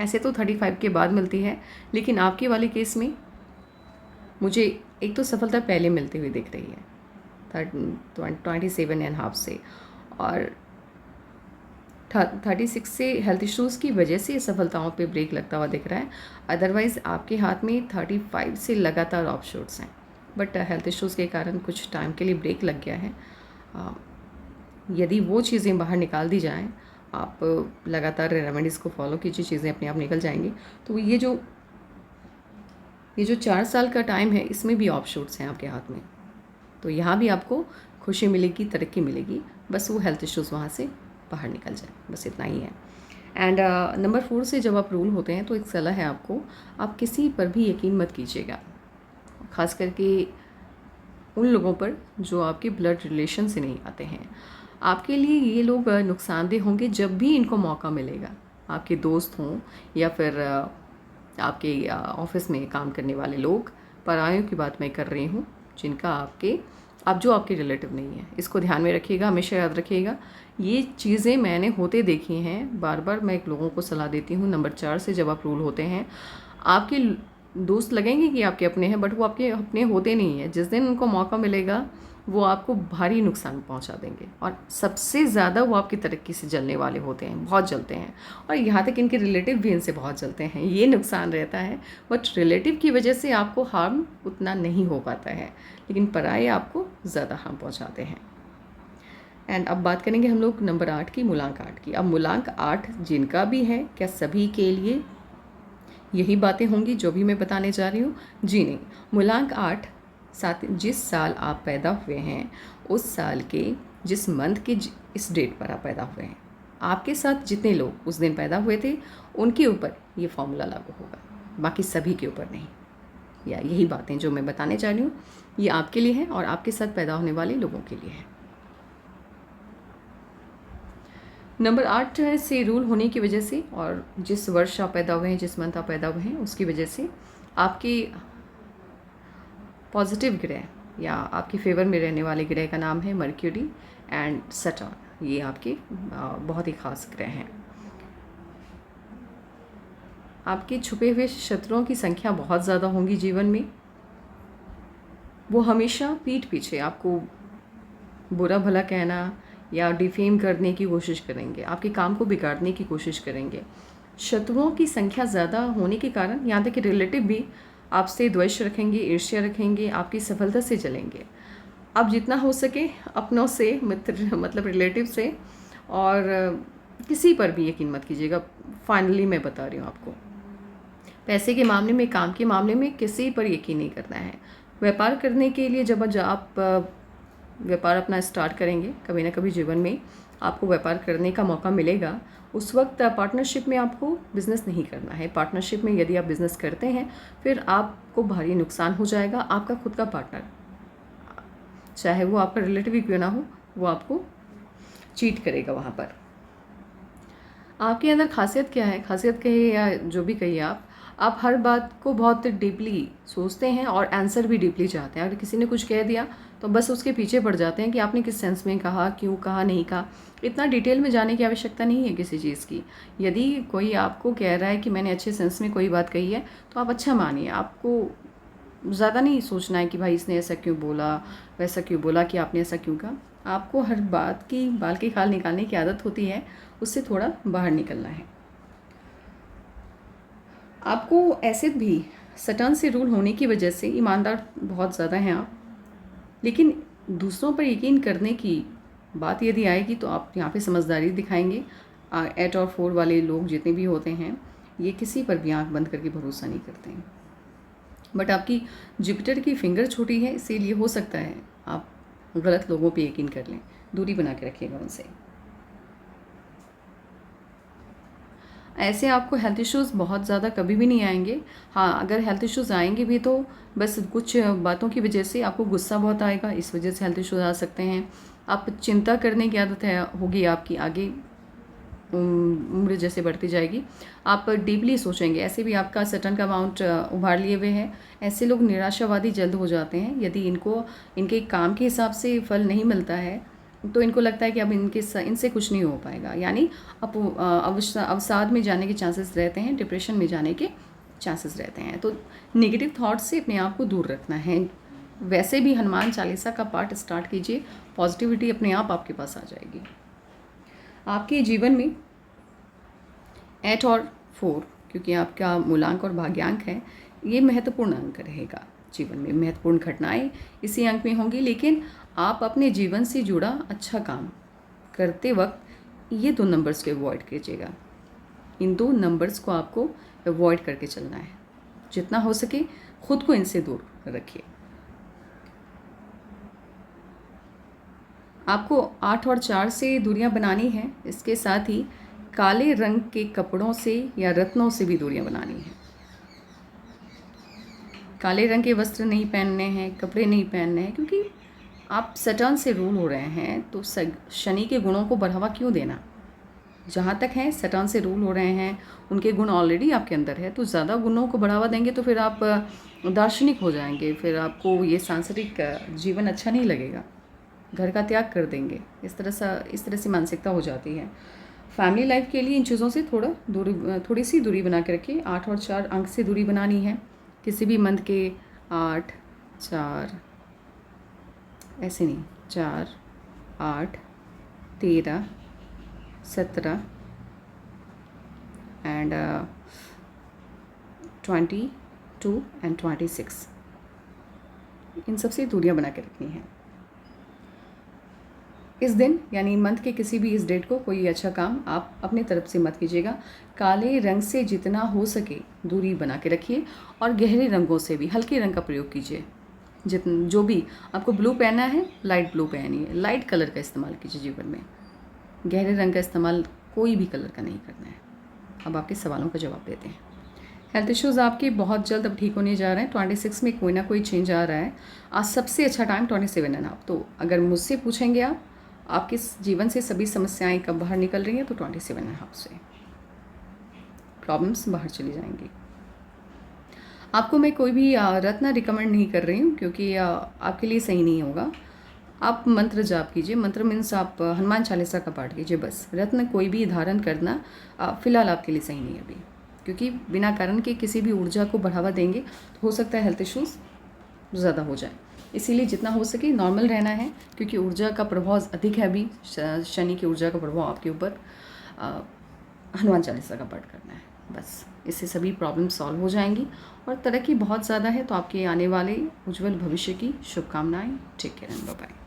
ऐसे तो 35 के बाद मिलती है, लेकिन आपके वाले केस में मुझे एक तो सफलता पहले मिलती हुई दिख रही है 27.5 से, और 36 से हेल्थ इश्यूज़ की वजह से सफलताओं पे ब्रेक लगता हुआ दिख रहा है। अदरवाइज़ आपके हाथ में 35 से लगातार ऑफशूट्स हैं, बट हेल्थ इश्यूज़ के कारण कुछ टाइम के लिए ब्रेक लग गया है। यदि वो चीज़ें बाहर निकाल दी जाएं, आप लगातार रेमेडीज़ को फॉलो कीजिए, चीज़ें अपने आप निकल जाएंगी। तो ये जो 4 साल का टाइम है, इसमें भी ऑफशूट्स हैं आपके हाथ में, तो यहाँ भी आपको खुशी मिलेगी, तरक्की मिलेगी। बस वो हेल्थ इश्यूज़ वहाँ से बाहर निकल जाए, बस इतना ही है। एंड नंबर 4 से जब आप रूल होते हैं, तो एक सलाह है आपको, आप किसी पर भी यकीन मत कीजिएगा, ख़ास करके उन लोगों पर जो आपके ब्लड रिलेशन से नहीं आते हैं। आपके लिए ये लोग नुकसानदेह होंगे जब भी इनको मौका मिलेगा। आपके दोस्त हों या फिर आपके ऑफिस में काम करने वाले लोग, परायों की बात मैं कर रही हूँ, जिनका जो आपके रिलेटिव नहीं है। इसको ध्यान में रखिएगा, हमेशा याद रखिएगा। ये चीज़ें मैंने होते देखी हैं, बार बार मैं लोगों को सलाह देती हूँ। नंबर 4 से जब आप रूल होते हैं, आपके दोस्त लगेंगे कि आपके अपने हैं, बट वो आपके अपने होते नहीं हैं। जिस दिन उनको मौका मिलेगा वो आपको भारी नुकसान पहुंचा देंगे, और सबसे ज़्यादा वो आपकी तरक्की से जलने वाले होते हैं, बहुत जलते हैं। और यहाँ तक इनके रिलेटिव भी इनसे बहुत जलते हैं, ये नुकसान रहता है। बट रिलेटिव की वजह से आपको हार्म उतना नहीं हो पाता है, लेकिन पराये आपको ज़्यादा हार्म पहुँचाते हैं। एंड अब बात करेंगे हम लोग नंबर 8 की, मूलांक 8 की। अब मूलांक 8 जिनका भी है, क्या सभी के लिए यही बातें होंगी जो भी मैं बताने जा रही हूँ? जी नहीं। मूलांक 8 साथ जिस साल आप पैदा हुए हैं उस साल के जिस मंथ के इस डेट पर आप पैदा हुए हैं, आपके साथ जितने लोग उस दिन पैदा हुए थे उनके ऊपर ये फॉर्मूला लागू होगा, बाकी सभी के ऊपर नहीं। या यही बातें जो मैं बताने जा रही हूँ ये आपके लिए है और आपके साथ पैदा होने वाले लोगों के लिए है। नंबर 8 से रूल होने की वजह से, और जिस वर्ष आप पैदा हुए हैं, जिस मंथ आप पैदा हुए हैं, उसकी वजह से आपके पॉजिटिव ग्रह या आपके फेवर में रहने वाले ग्रह का नाम है मर्क्यूरी एंड सैटर्न। ये आपके बहुत ही खास ग्रह हैं। आपके छुपे हुए शत्रुओं की संख्या बहुत ज़्यादा होंगी जीवन में। वो हमेशा पीठ पीछे आपको बुरा भला कहना या डिफेम करने की कोशिश करेंगे, आपके काम को बिगाड़ने की कोशिश करेंगे। शत्रुओं की संख्या ज़्यादा होने के कारण यहाँ तक कि रिलेटिव भी आपसे द्वेष रखेंगे, ईर्ष्या रखेंगे, आपकी सफलता से जलेंगे। आप जितना हो सके अपनों से, मित्र मतलब रिलेटिव से, और किसी पर भी यकीन मत कीजिएगा। फाइनली मैं बता रही हूँ आपको, पैसे के मामले में, काम के मामले में किसी पर यकीन नहीं करना है। व्यापार करने के लिए जब आप व्यापार अपना स्टार्ट करेंगे, कभी ना कभी जीवन में आपको व्यापार करने का मौका मिलेगा। उस वक्त पार्टनरशिप में आपको बिज़नेस नहीं करना है। पार्टनरशिप में यदि आप बिज़नेस करते हैं फिर आपको भारी नुकसान हो जाएगा। आपका खुद का पार्टनर, चाहे वो आपका रिलेटिव ही क्यों ना हो, वो आपको चीट करेगा वहाँ पर। आपके अंदर खासियत क्या है, खासियत कहिए या जो भी कहिए आप हर बात को बहुत डीपली सोचते हैं और आंसर भी डीपली चाहते हैं। अगर किसी ने कुछ कह दिया तो बस उसके पीछे पड़ जाते हैं कि आपने किस सेंस में कहा, क्यों कहा, नहीं कहा। इतना डिटेल में जाने की आवश्यकता नहीं है किसी चीज़ की। यदि कोई आपको कह रहा है कि मैंने अच्छे सेंस में कोई बात कही है तो आप अच्छा मानिए। आपको ज़्यादा नहीं सोचना है कि भाई इसने ऐसा क्यों बोला, वैसा क्यों बोला, कि आपने ऐसा क्यों कहा। आपको हर बात की बाल की खाल निकालने की आदत होती है, उससे थोड़ा बाहर निकलना है। आपको एसिड भी सटर्न से रूल होने की वजह से ईमानदार बहुत ज़्यादा हैं आप, लेकिन दूसरों पर यकीन करने की बात यदि आएगी तो आप यहाँ पे समझदारी दिखाएंगे। 8 और 4 वाले लोग जितने भी होते हैं ये किसी पर भी आंख बंद करके भरोसा नहीं करते हैं। बट आपकी जुपिटर की फिंगर छोटी है, इसीलिए हो सकता है आप गलत लोगों पे यकीन कर लें। दूरी बना के रखिएगा उनसे। ऐसे आपको हेल्थ इश्यूज़ बहुत ज़्यादा कभी भी नहीं आएंगे। हाँ, अगर हेल्थ इश्यूज़ आएंगे भी तो बस कुछ बातों की वजह से आपको गुस्सा बहुत आएगा, इस वजह से हेल्थ इश्यूज़ आ सकते हैं। आप चिंता करने की आदत है होगी आपकी, आगे उम्र जैसे बढ़ती जाएगी आप डीपली सोचेंगे। ऐसे भी आपका सटर्न का अमाउंट उभार लिए हुए है। ऐसे लोग निराशावादी जल्द हो जाते हैं। यदि इनके काम के हिसाब से फल नहीं मिलता है तो इनको लगता है कि अब इनसे कुछ नहीं हो पाएगा, यानी अवसाद में जाने के चांसेस रहते हैं, डिप्रेशन में जाने के चांसेस रहते हैं। तो नेगेटिव थॉट्स से अपने आप को दूर रखना है। वैसे भी हनुमान चालीसा का पाठ स्टार्ट कीजिए, पॉजिटिविटी अपने आप आपके पास आ जाएगी। आपके जीवन में 8 और 4, क्योंकि आपका मूलांक और भाग्यांक है, ये महत्वपूर्ण अंक रहेगा। जीवन में महत्वपूर्ण घटनाएं इसी अंक में होंगी, लेकिन आप अपने जीवन से जुड़ा अच्छा काम करते वक्त ये 2 नंबर्स को अवॉइड कीजिएगा। इन 2 नंबर्स को आपको अवॉइड करके चलना है। जितना हो सके खुद को इनसे दूर रखिए। आपको 8 और 4 से दूरियां बनानी है। इसके साथ ही काले रंग के कपड़ों से या रत्नों से भी दूरियां बनानी है। काले रंग के वस्त्र नहीं पहनने हैं, कपड़े नहीं पहनने हैं, क्योंकि आप सटर्न से रूल हो रहे हैं तो शनि के गुणों को बढ़ावा क्यों देना। जहाँ तक है सटर्न से रूल हो रहे हैं, उनके गुण ऑलरेडी आपके अंदर है, तो ज़्यादा गुणों को बढ़ावा देंगे तो फिर आप दार्शनिक हो जाएंगे, फिर आपको ये सांसारिक जीवन अच्छा नहीं लगेगा, घर का त्याग कर देंगे। इस तरह से मानसिकता हो जाती है। फैमिली लाइफ के लिए इन चीज़ों से थोड़ी सी दूरी बना के रखिए। 8 और 4 अंक से दूरी बनानी है। किसी भी मंथ के 8, 4, ऐसे नहीं, 4, 8, 13, 17 एंड 22 एंड 26, इन सबसे दूरियां बना के रखनी है। इस दिन यानी मंथ के किसी भी इस डेट को कोई अच्छा काम आप अपने तरफ से मत कीजिएगा। काले रंग से जितना हो सके दूरी बना के रखिए और गहरे रंगों से भी हल्के रंग का प्रयोग कीजिए। जो भी आपको ब्लू पहनना है लाइट ब्लू पहनिए, लाइट कलर का इस्तेमाल कीजिए जीवन में। गहरे रंग का इस्तेमाल कोई भी कलर का नहीं करना है। अब आपके सवालों का जवाब देते हैं। हेल्थ इश्यूज़ आपके बहुत जल्द अब ठीक होने जा रहे हैं। 26 में कोई ना कोई चेंज आ रहा है। आज सबसे अच्छा टाइम 27.5। तो अगर मुझसे पूछेंगे आप आपके जीवन से सभी समस्याएं कब बाहर निकल रही हैं, तो 27.5 से प्रॉब्लम्स बाहर चली जाएंगी। आपको मैं कोई भी रत्न रिकमेंड नहीं कर रही हूँ, क्योंकि आपके लिए सही नहीं होगा। आप मंत्र जाप कीजिए। मंत्र मीन्स आप हनुमान चालीसा का पाठ कीजिए बस। रत्न कोई भी धारण करना फ़िलहाल आपके लिए सही नहीं है अभी, क्योंकि बिना कारण के किसी भी ऊर्जा को बढ़ावा देंगे तो हो सकता है हेल्थ इश्यूज़ ज़्यादा हो जाए। इसीलिए जितना हो सके नॉर्मल रहना है, क्योंकि ऊर्जा का प्रभाव अधिक है अभी। शनि की ऊर्जा का प्रभाव आपके ऊपर। हनुमान चालीसा का पाठ करना है बस। इससे सभी प्रॉब्लम सॉल्व हो जाएंगी और तरक्की बहुत ज़्यादा है। तो आपके आने वाले उज्जवल भविष्य की शुभकामनाएं। Take care and bye bye.